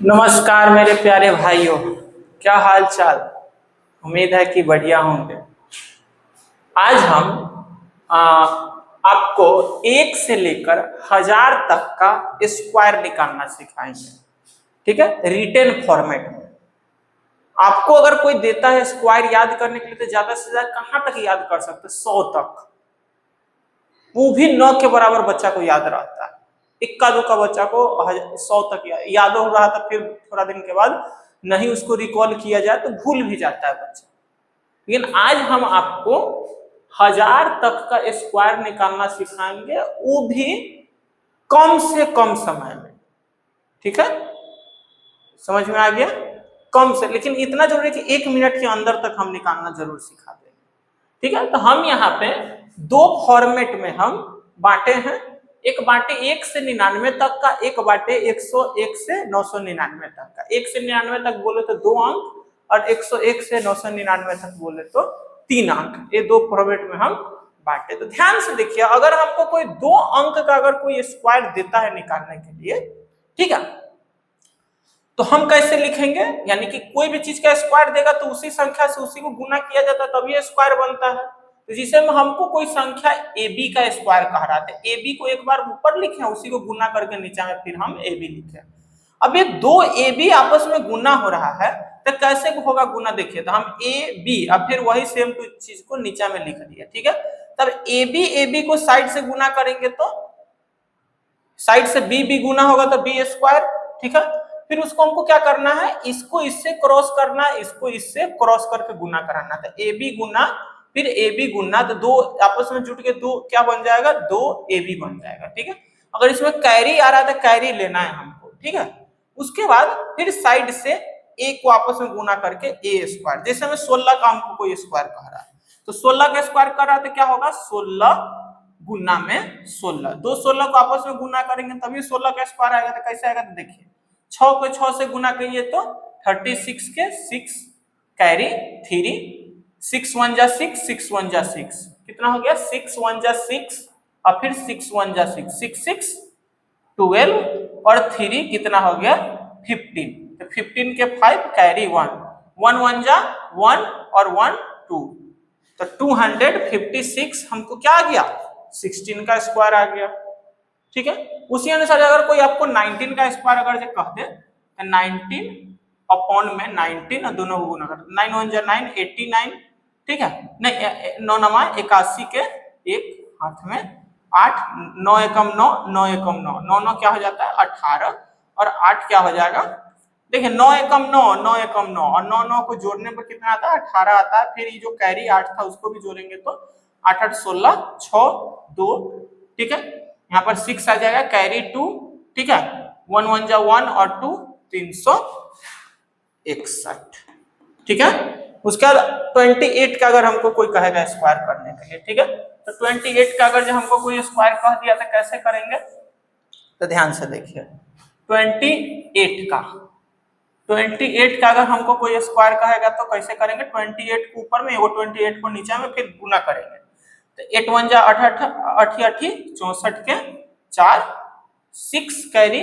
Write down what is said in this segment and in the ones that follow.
नमस्कार मेरे प्यारे भाइयों, क्या हाल चाल। उम्मीद है कि बढ़िया होंगे। आज हम आ, आपको 1 से लेकर 1000 तक का स्क्वायर निकालना सिखाएंगे। ठीक है, रिटेन फॉर्मेट में। आपको अगर कोई देता है स्क्वायर याद करने के लिए तो ज्यादा से ज्यादा कहां तक याद कर सकते हैं? 100 तक। वो भी 9 के बराबर बच्चा को याद रहता है। इक्का दुक्का बच्चा को 100 तक याद हो रहा था, फिर थोड़ा दिन के बाद नहीं उसको रिकॉल किया जाए तो भूल भी जाता है बच्चा। लेकिन आज हम आपको 1000 तक का स्क्वायर निकालना सिखाएंगे, वो भी कम से कम समय में। ठीक है, समझ में आ गया? कम से, लेकिन इतना जरूरी है कि 1 मिनट के अंदर तक हम निकालना जरूर सिखा देंगे। ठीक है, तो हम यहाँ पे 2 फॉर्मेट में हम बांटे हैं। एक बांटे 1 से 99 तक का, एक बांटे 101 से 999 तक का। 1 से 99 तक बोले तो 2 अंक, और 101 से 999 तक बोले तो 3 अंक। ये 2 फॉर्मेट में हम बांटे। तो ध्यान से देखिए, अगर हमको कोई 2 अंक का अगर कोई स्क्वायर देता है निकालने के लिए, ठीक है, तो हम कैसे लिखेंगे? यानी कि कोई भी चीज का स्क्वायर देगा तो उसी संख्या से उसी को गुना किया जाता है, तभी स्क्वायर बनता है। तो जिसे हमको कोई संख्या AB का स्क्वायर कह रहा था, AB को एक बार ऊपर लिखे, उसी को गुना करके नीचे में फिर हम AB लिखे। अब ये 2 AB आपस में गुना हो रहा है तो कैसे होगा गुना? देखिए, तो हम AB, अब फिर वही सेम चीज को नीचे में लिख दिया। ठीक है, तब AB को साइड से गुना करेंगे तो साइड से B गुना होगा तो B स्क्वायर। ठीक है, फिर उसको हमको क्या करना है? इसको इससे क्रॉस करना है, इसको इससे क्रॉस करके गुना कराना था। AB गुना फिर AB गुना, तो 2 आपस में जुट के 2 क्या बन जाएगा? 2AB बन जाएगा। ठीक है, अगर इसमें कैरी आ रहा है तो कैरी लेना है हमको। ठीक है, उसके बाद फिर साइड से A को आपस में गुना करके A स्क्वायर। जैसे हमें 16 का हमको कोई स्क्वायर कह रहा है, तो 16 का स्क्वायर कर रहा है तो क्या होगा? 16 गुना में 16। 2 16 को आपस में गुना करेंगे तभी 16 का स्क्वायर आएगा। तो कैसे आएगा? तो देखिए, 6 को 6 से गुना करिए तो 36 के 6 कैरी 3, 6 1 जा 6, 6 1 जा 6, कितना हो गया? 6 1 जा 6, और फिर 6 1 जा 6, 6 6 12, और 3 कितना हो गया? 15। तो 15 के 5 कैरी 1, 1 1 जा 1, और 1 2, तो 256 हमको क्या आ गया? 16 का स्क्वायर आ गया। ठीक है, उसी अनुसार अगर कोई आपको 19 का स्क्वायर अगर जो कह दे तो 19 अपॉन में 19 और दोनों को गुना कर, 9 1 जा 9, 89। ठीक है, नहीं 9 9 81 के एक हाथ में 8, 9 एकम 9, 9 एकम 9, 9 9 क्या हो जाता है? 18, और 8 क्या हो जाएगा? देखिए, 9 एकम 9, 9 एकम 9, और 9 9 को जोड़ने पर कितना आता है? 18 आता है। फिर ये जो कैरी 8 था उसको भी जोड़ेंगे तो 8 8 16, 6 2। ठीक है, यहाँ पर 6 आ जाएगा, कैरी 2। ठीक है, 1 1 जा 1, और 2 361। ठीक है, उसके बाद 28 का अगर हमको कोई कहेगा स्क्वायर करने के लिए, ठीक है, तो 28 का अगर जो हमको कोई स्क्वायर कह दिया तो कैसे करेंगे? तो ध्यान से देखिए, 28 का अगर हमको कोई स्क्वायर कहेगा तो कैसे करेंगे? 28 को ऊपर में, वो 28 को नीचे में, फिर गुना करेंगे। तो 8 1 जा 8 8 64 के 4, 6 कैरी।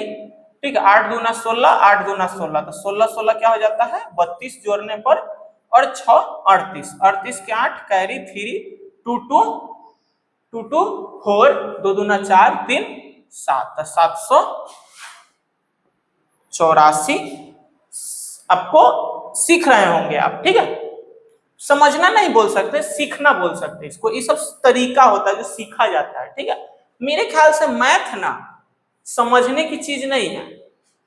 ठीक है, 8 दूना 16, 8 दूना 16, तो 16 16 क्या हो जाता है? 32 जोड़ने पर, और 6 38, 38 के 8 कैरी 3, 2 2 2 2 4, 2 दूना 4, 3 7, 784। आपको सीख रहे होंगे आप। ठीक है, समझना नहीं बोल सकते, सीखना बोल सकते इसको। ये सब तरीका होता है जो सीखा जाता है। ठीक है, मेरे ख्याल से मैथ ना समझने की चीज नहीं है,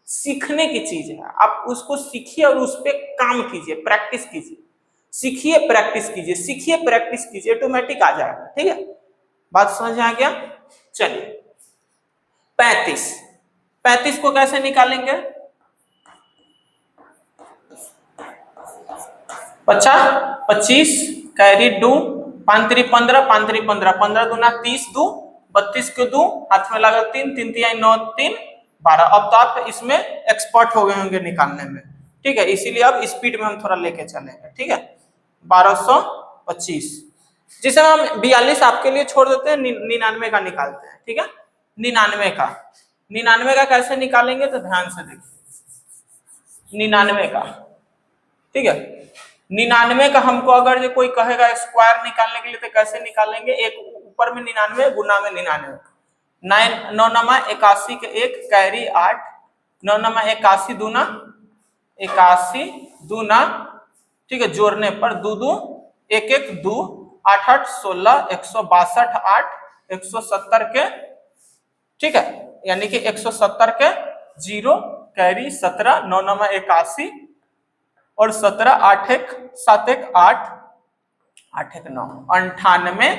सीखने की चीज है। आप उसको सीखिए और उस पर काम कीजिए, प्रैक्टिस कीजिए। सीखिए, प्रैक्टिस कीजिए, सीखिए, प्रैक्टिस कीजिए, ऑटोमेटिक आ जाएगा। ठीक है, बात समझ में आ गया? चलिए, 35 को कैसे निकालेंगे? 25 कैरी 2, 5 3 15, 5 3 15, 15 दूना 30, 2 32 के 2 हाथ में लगा 3, 3 3 9, 3 12। अब तो आप इसमें एक्सपर्ट हो गए होंगे निकालने में। ठीक है, इसीलिए अब स्पीड में हम थोड़ा लेके चलेंगे। ठीक है, 1225, जिसे हम 42 आपके लिए छोड़ देते हैं, 99 का निकालते हैं। ठीक है, 99 का कैसे निकालेंगे? तो ध्यान से देखिए, 99 का, ठीक है। 99 का हमको अगर जो कोई कहेगा स्क्वायर निकालने के लिए तो कैसे निकालेंगे, एक ऊपर में 99 गुना में 99, 9 के 1 कैरी 8, 9 81 दूना 81 दूना, ठीक है, जोड़ने पर 2 2 1 1 2 8 8 16 162 8 170 के, ठीक है, यानी कि 170 के 0 कैरी 17 9 81 और 17 8 1 7 1 8 8 1 9 98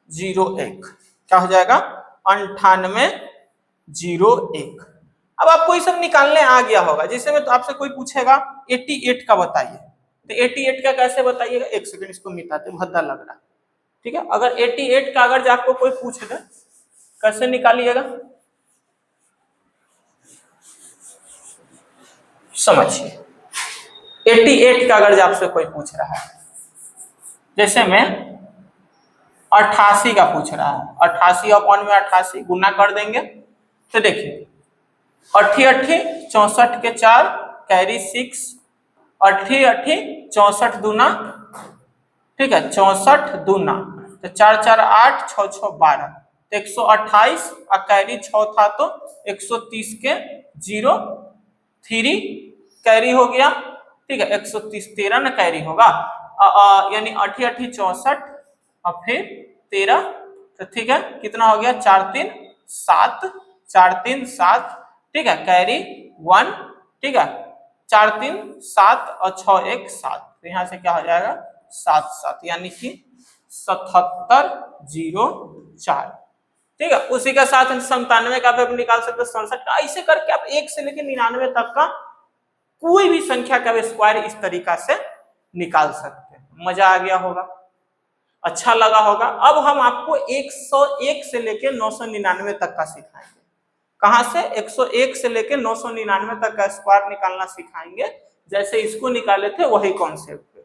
01, क्या हो जाएगा 98 01। अब आपको ये सब निकालने आ गया होगा। जैसे में तो आपसे कोई पूछेगा 88 का बताइए, तो 88 का कैसे बताइएगा, एक सेकंड इसको मिटाते, भद्दा लग रहा है, ठीक है। अगर 88 का अगर आपको कोई पूछ दे कैसे निकालिएगा, समझिए 88 का अगर आपसे कोई पूछ रहा है, जैसे में 88 का पूछ रहा है, 88 अपॉन में 88 गुना कर देंगे तो देखिए 88 64 के 4 कैरी 6, 88 64 दूना, ठीक है, 64 दूना तो 4 4 8 6 6 12, तो 128 और कैरी 6 था तो 130 के 0 3 कैरी हो गया, ठीक है, 130 13 ना कैरी होगा, यानी 88 64 और फिर 13, तो ठीक है, कितना हो गया 4 3 7 4 3 7, ठीक है, कैरी 1, ठीक है, 4 3 7 और 6 1 7, तो यहाँ से क्या हो जाएगा 7 7, यानी कि 77 04, ठीक है। उसी के साथ 97 का भी आप निकाल सकते हैं, 67 का, ऐसे करके आप 1 से लेकर 99 तक का कोई भी संख्या का स्क्वायर इस तरीका से निकाल सकते हैं। मजा आ गया होगा, अच्छा लगा होगा। अब हम आपको 101 से लेकर 999 तक का सिखाएंगे। कहां से, 101 से लेकर 999 तक का स्क्वायर निकालना सिखाएंगे। जैसे इसको निकाले थे वही कॉन्सेप्ट।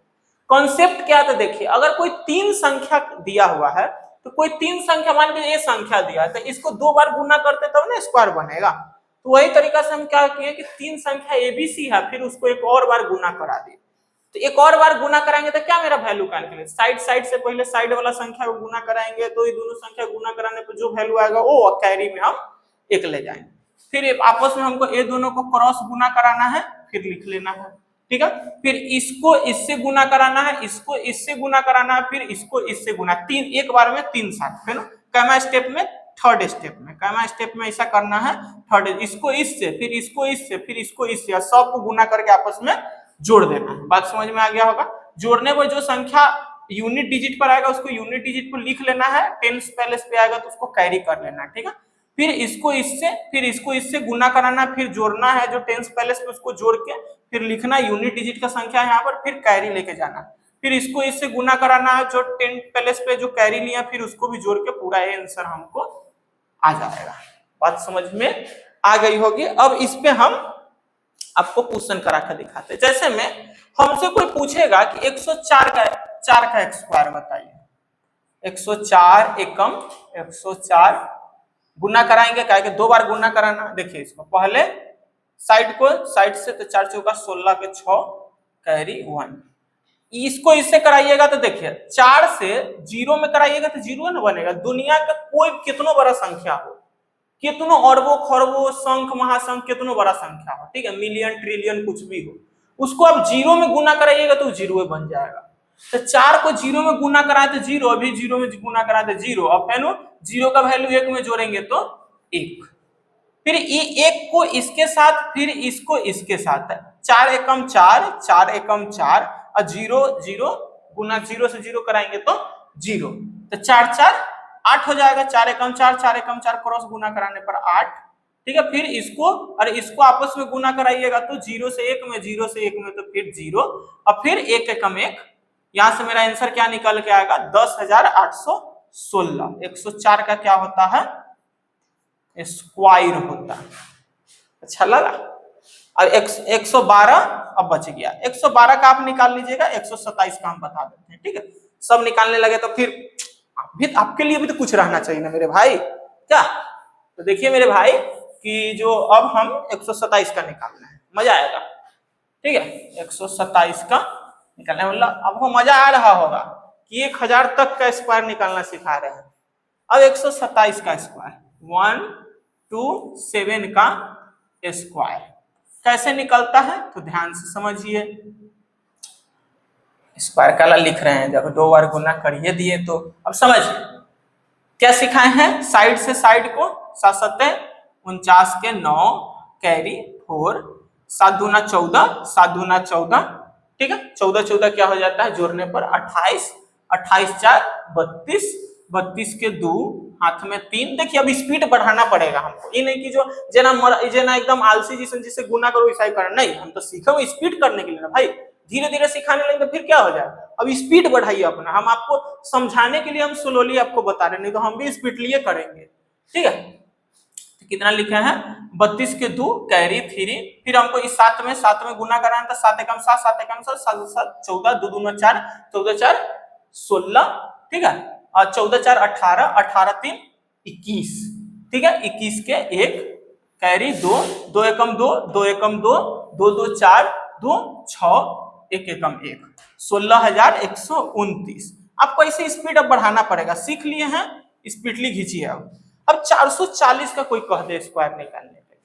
कॉन्सेप्ट क्या था, देखिए अगर कोई 3 संख्या दिया हुआ है तो कोई 3 संख्या, मान लीजिए ये संख्या दिया है तो इसको 2 बार गुना करते तब ना स्क्वायर बनेगा। तो वही तरीका से हम क्या किए कि 3 संख्या एबीसी है, फिर उसको एक और बार गुना करा दिए। तो एक और बार गुना कराएंगे तो क्या मेरा वैल्यू कैलकुलेट, साइड से पहले साइड वाला संख्या को गुना कराएंगे तो ये दोनों संख्या गुना कराने पर जो वैल्यू आएगा वो कैरी में हम 1 ले जाएंगे। फिर आपस में हमको ये दोनों को क्रॉस गुना कराना है, फिर लिख लेना है, ठीक है। फिर इसको इससे गुना कराना है, इसको इससे गुना कराना है, फिर इसको इससे गुना, 3 एक बार में 3 साथ, है ना। कैमा स्टेप में, थर्ड स्टेप में, कैमा स्टेप में ऐसा करना है, थर्ड, इसको इससे, फिर इसको इससे, फिर इसको इससे, सब को गुना करके आपस में जोड़ देना है। बात समझ में आ गया होगा। जोड़ने पर जो संख्या यूनिट डिजिट पर आएगा उसको यूनिट डिजिट पर लिख लेना है, टेंस प्लेस पे आएगा तो उसको कैरी कर लेना है, ठीक है। फिर इसको इससे, फिर इसको इससे गुना कराना, फिर जोड़ना है जो टेंस प्लेस पे उसको जोड़ के फिर लिखना यूनिट डिजिट का संख्या है यहाँ पर, फिर कैरी लेके जाना। फिर इसको इससे गुना कराना है जो टेंस प्लेस पे जो कैरी लिया, फिर उसको भी जोड़ के पूरा आंसर हमको आ जाएगा। बात समझ में आ गई होगी। अब इस पे हम आपको क्वेश्चन करा कर दिखाते। जैसे में हमसे कोई पूछेगा कि 104 का स्क्वायर बताइए, 104 एकम 104 गुना कराएंगे, क्या कि 2 बार गुना कराना। देखिए इसको पहले साइड को साइड से, तो 4 चौका 16 के 6 कैरी 1, इसको इससे कराइएगा तो देखिए 4 से 0 में कराइएगा तो 0 ना बनेगा। दुनिया का कोई कितनो बड़ा संख्या हो, कितनो अरबों खरबों शंख महाशंख कितनो बड़ा संख्या हो, ठीक है, मिलियन ट्रिलियन कुछ भी हो, उसको आप 0 में गुना कराइएगा तो 0 बन जाएगा। तो 4 को 0 में गुना कराए तो 0, अभी 0 में गुना कराए तो 0, अब है नो 0 का वैल्यू 1 में जोड़ेंगे तो 1, फिर ये 1 को इसके साथ, फिर इसको इसके साथ, 4 एकम 4, 4 एकम 4 और 0 0 गुना 0 से 0 कराएंगे तो 0, तो 4 4 8 हो जाएगा। 4 एकम 4, 4 एकम 4 क्रॉस गुना कराने पर 8, ठीक है। फिर इसको और इसको आपस में गुना कराइएगा तो 0 से 1 में, 0 से 1 में तो फिर 0, और फिर 1 एकम 1, यहां से मेरा आंसर क्या निकल के आएगा 10,816। 104 का क्या होता है, स्क्वायर होता है। अच्छा लगा। अब 112 अब बच गया, 112 का आप निकाल लीजिएगा, 127 का हम बता देते हैं, ठीक है। सब निकालने लगे तो फिर भी आपके लिए भी तो कुछ रहना चाहिए ना मेरे भाई, क्या। तो देखिए मेरे भाई कि जो अब हम 127 का निकालना है, मजा आएगा। ठीक है, 127 का निकालना, मतलब आपको मजा आ रहा होगा कि 1000 तक का स्क्वायर निकालना सिखा रहे हैं। अब 127 का स्क्वायर 127 का स्क्वायर कैसे निकलता है तो ध्यान से समझिए। स्क्वायर काला लिख रहे हैं, जब 2 बार गुना करिए दिए तो अब समझिए क्या सिखाए हैं। साइड से साइड को 7 सत्ते 49 के 9 कैरी 4 7 दूना 14 7 दूना 14, ठीक है, 14 14 क्या हो जाता है जोड़ने पर 28 28 4 32 32 के 2 हाथ में 3। देखिए अब स्पीड बढ़ाना पड़ेगा हमको, ये नहीं कि जो जना एकदम आलसी जिसे गुना करो ऐसा ही करना, नहीं, हम तो सीखे स्पीड करने के लिए ना भाई, धीरे धीरे सिखाने लगे तो फिर क्या हो जाए। अब स्पीड बढ़ाइए अपना, हम आपको समझाने के लिए हम स्लोली आपको बता रहे, नहीं तो हम भी स्पीडली करेंगे, ठीक है। तो कितना लिखे हैं 32 के 2 कैरी 3, फिर हमको इस 7 में गुना कराना था, 7 एकम 7 7 एकम 7 7 7 14 2 दूना 4 14 4 16, ठीक है, और 14 4 18 18 3 21, ठीक है, 21 के 1 कैरी 2 2 एकम 2 2 एकम 2 2 2 4 2 6 1 एकम 1 16,129। आपको ऐसे स्पीड अब बढ़ाना पड़ेगा, सीख लिए हैं, स्पीडली खींचिए। अब 440 का कोई कह दे स्क्वायर निकालने के लिए,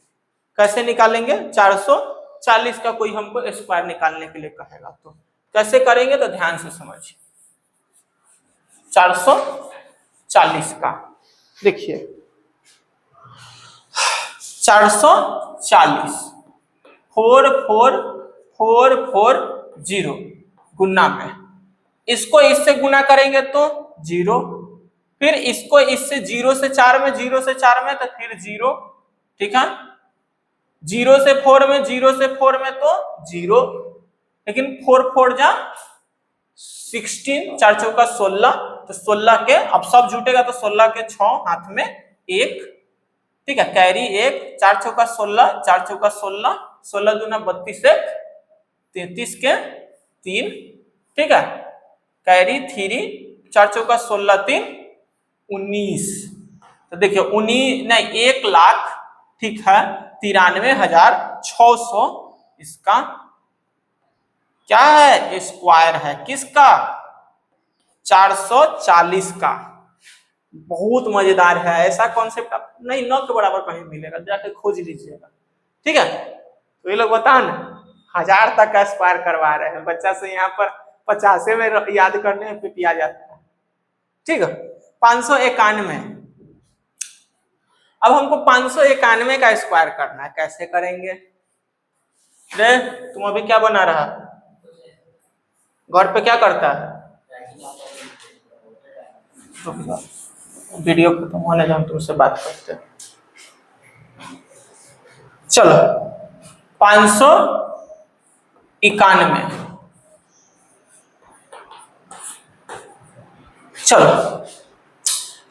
कैसे निकालेंगे। 440 का कोई हमको स्क्वायर निकालने के लिए कहेगा तो कैसे करेंगे, तो ध्यान से समझिए। 440 का देखिए 440 4440 गुना में, इसको इससे गुना करेंगे तो 0, फिर इसको इससे 0 से 4 में 0 से 4 में तो फिर 0, ठीक है, 0 से 4 में 0 से 4 में तो 0, लेकिन 4 4 जा 16 4 चौका 16, तो 16 के अब सब जुटेगा तो 16 के 6 हाथ में 1, ठीक है, कैरी 1 4 चौका 16 4 चौका 16 16 दूना 32 33 के 3, ठीक है, कैरी 3 4 चौका 16 3 19, तो देखिए 19 नहीं 1,00,000, ठीक है, 93,600 इसका क्या है स्क्वायर है, किसका 440 का। बहुत मजेदार है, ऐसा कॉन्सेप्ट आप नहीं न के बराबर कहीं मिलेगा, जाके खोज लीजिएगा, ठीक है। तो ये लोग बता ना 1000 तक का स्क्वायर करवा रहे हैं, बच्चा से यहाँ पर 50 में याद करने में पिटिया जाता है, ठीक है। 591, अब हमको 591 का स्क्वायर करना है, कैसे करेंगे। रे तुम अभी क्या बना रहा, घर पे क्या करता है, तो वीडियो खत्म होने जब हम तुमसे बात करते हैं। चलो 591, चलो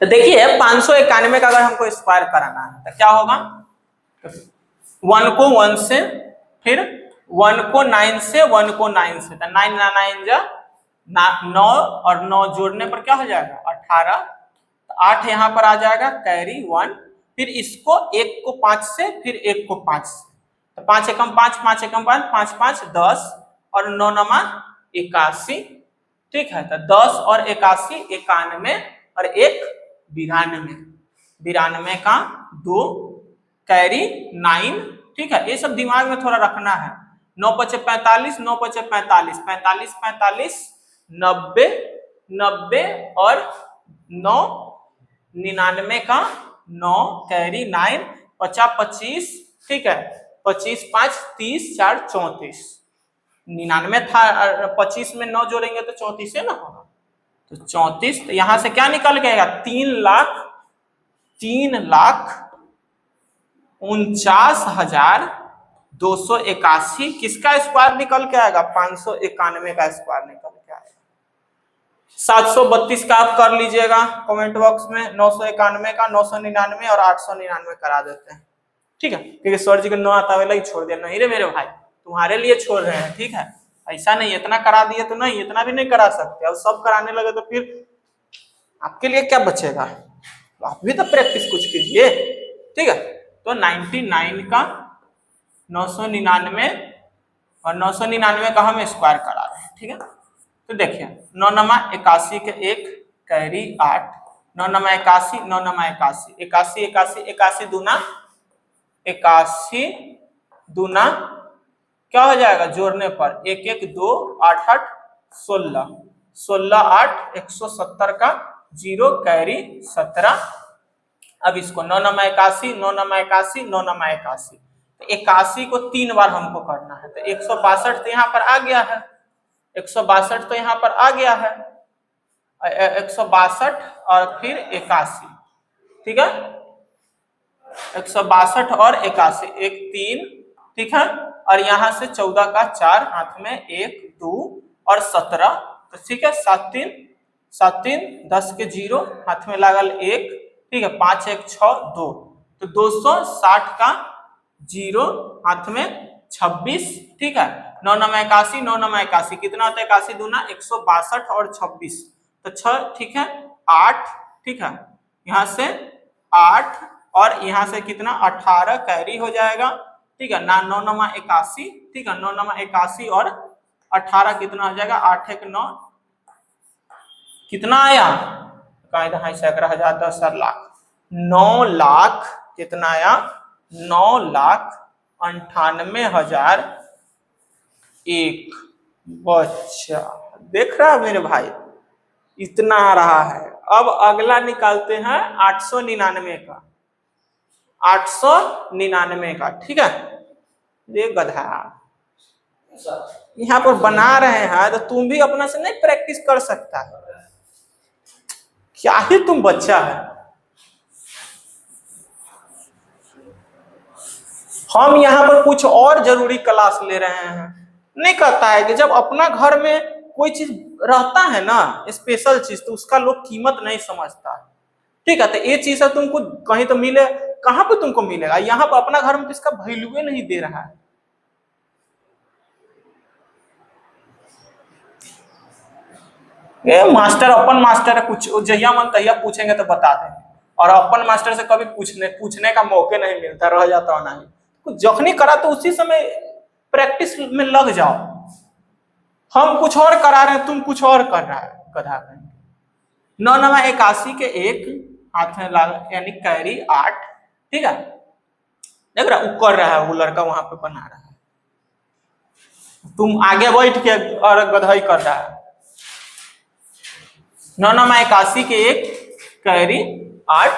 तो देखिए 591 का अगर हमको स्क्वायर कराना है तो क्या होगा, 1 को 1 से, फिर 1 को 9 से 1 को 9 से, तो 9 9 जा 9 और 9 जोड़ने पर क्या हो जाएगा 18, तो 8 यहाँ पर आ जाएगा कैरी 1, फिर इसको 1 को 5 से फिर 1 को 5 से, तो 5 एकम 5 5 एकम 5 5 5 10 और 9 नमा 81, ठीक है, तो 10 और 81 91 और 1 92 92 का 2 कैरी 9, ठीक है, ये सब दिमाग में थोड़ा रखना है। 9 5 45 9 5 45 45 45 90 90 और 9 99 का 9 कैरी 9 50 25, ठीक है, 25 5 30 4 34, 99 था 25 में 9 जोड़ेंगे तो 34 है ना होगा, तो 34, तो यहां से क्या निकल गएगा 3,49,281, किसका स्क्वायर निकल के आएगा 591 का स्क्वायर निकल के आएगा। 732 का आप कर लीजिएगा कमेंट बॉक्स में, 991 का 999 और 899 करा देते हैं, ठीक है, क्योंकि सर जी को 9 आता वाला ही छोड़ दिया, नहीं रे मेरे भाई तुम्हारे लिए छोड़ रहे हैं, ठीक है, ऐसा नहीं इतना करा दिए तो नहीं, इतना भी नहीं करा सकते, अब सब कराने लगे तो फिर आपके लिए क्या बचेगा, तो आप भी तो प्रैक्टिस कुछ कीजिए, ठीक है। तो 99 का 999 और 999 का हम स्क्वायर करा रहे हैं। ठीक है, तो देखिए 9 नमा 81 के 1 कैरी 8, 9 नमा 81, 9 नमा 81, 81 81 81 दूना 81 दूना क्या हो जाएगा जोड़ने पर 1 1 2 8 8 16, 16 8 170 का 0 कैरी 17। अब इसको 9 नमा 81, 9 नमा 81, 9 नमा 81, तो 81 को 3 बार हमको करना है, तो 162 तो यहाँ पर आ गया है, 162 तो यहाँ पर आ गया है, 162 और फिर 81। ठीक है, 162 और 81, 1 3, ठीक है, और यहाँ से 14 का 4 हाथ में 1 2 और 17, तो ठीक है 7 3 7 3 10 के 0 हाथ में लागल 1, ठीक है 5 1 6 2, तो 260 का 0 हाथ में 26। ठीक है, 9 नमा 81, 9 नमा 81 कितना होता है 81 दूना 162 और 26, तो 6, ठीक है 8, ठीक है यहाँ से 8 और यहाँ से कितना 18 कैरी हो जाएगा। ठीक है ना, 9 नमा 81, ठीक है 9 नमा 81 और 18 कितना हो जाएगा 8 1 9, कितना आया 11,10,000 लाख, 9 लाख कितना आया 9,98,001। बच्चा देख रहा है मेरे भाई, इतना आ रहा है। अब अगला निकालते हैं 899 का, 899 का। ठीक है, ये गधा यहाँ पर बना रहे हैं तो तुम भी अपना से नहीं प्रैक्टिस कर सकता है, क्या ही तुम बच्चा है। हम यहाँ पर कुछ और जरूरी क्लास ले रहे हैं, नहीं कहता है कि जब अपना घर में कोई चीज रहता है ना स्पेशल चीज, तो उसका लोग कीमत नहीं समझता। ठीक है, तो ये चीज है तुमको कहीं तो मिले, कहाँ पे तुमको मिलेगा, यहाँ पर अपना घर में तो इसका वैल्यू नहीं दे रहा है। ये मास्टर अपन मास्टर है, कुछ जहिया मन तहिया पूछेंगे तो बता देंगे, और अपन मास्टर से कभी पूछने का मौके नहीं मिलता, रह जाता हो नहीं, कुछ जखनी करा तो उसी समय प्रैक्टिस में लग जाओ। हम कुछ और करा रहे हैं, तुम कुछ और कर रहा है गधा। 9 नमा 81 के 1 हाथ में लाल यानी कैरी 8। ठीक है, देख रहा कर रहा है वो लड़का वहां पे बना रहा है, तुम आगे बैठ के और गधाई कर रहा है। 9 नमा 81 के 1 कैरी 8।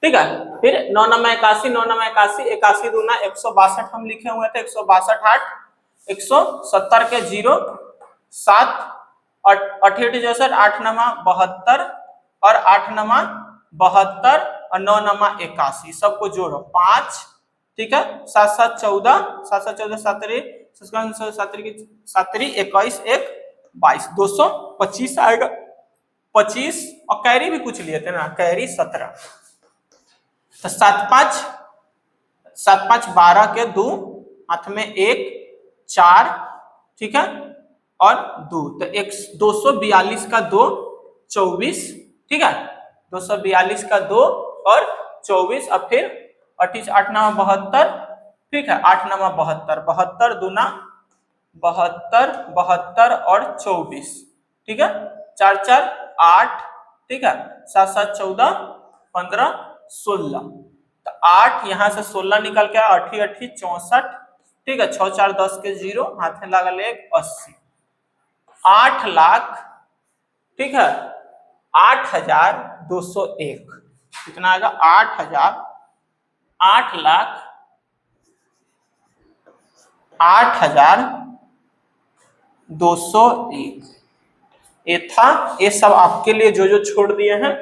ठीक है, फिर 9 नमा 81, 9 नमा 81, 81 दूना 162 हम लिखे हुए थे, 162 8 170 के 0 7 8 64 8 नमा 72 और 8 नमा 72 और 9 नमा 81, सबको जोड़ो 5। ठीक है, 7 7 14 7 7 14 7 7 21 1 22 225 आएगा 25, और कैरी भी कुछ लिए थे ना, कैरी 17, तो 7 5 12 के 2 हाथ में 1 4। ठीक है, और 2, तो 242 का 2 24। ठीक है, 242 का 2 और 24, और फिर 28 8 नमा 72। ठीक है, 8 नमा 72, 72 दूना 72 72 और 24। ठीक है, 4 4 8। ठीक है, 7 7 14 15 16, तो 8 यहाँ से 16 निकल के 8 8 64। ठीक है, 6 4 10 के 0 हाथ में लागल 1 80, 8 लाख। ठीक है, 8,201 कितना आएगा 8 लाख 8,201। ये था, ये सब आपके लिए जो जो छोड़ दिए हैं,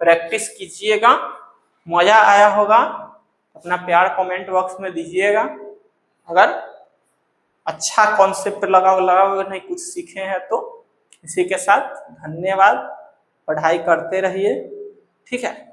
प्रैक्टिस कीजिएगा, मजा आया होगा, अपना प्यार कमेंट बॉक्स में दीजिएगा। अगर अच्छा कॉन्सेप्ट लगा अगर नहीं कुछ सीखे हैं तो। इसी के साथ धन्यवाद, पढ़ाई करते रहिए। ठीक है।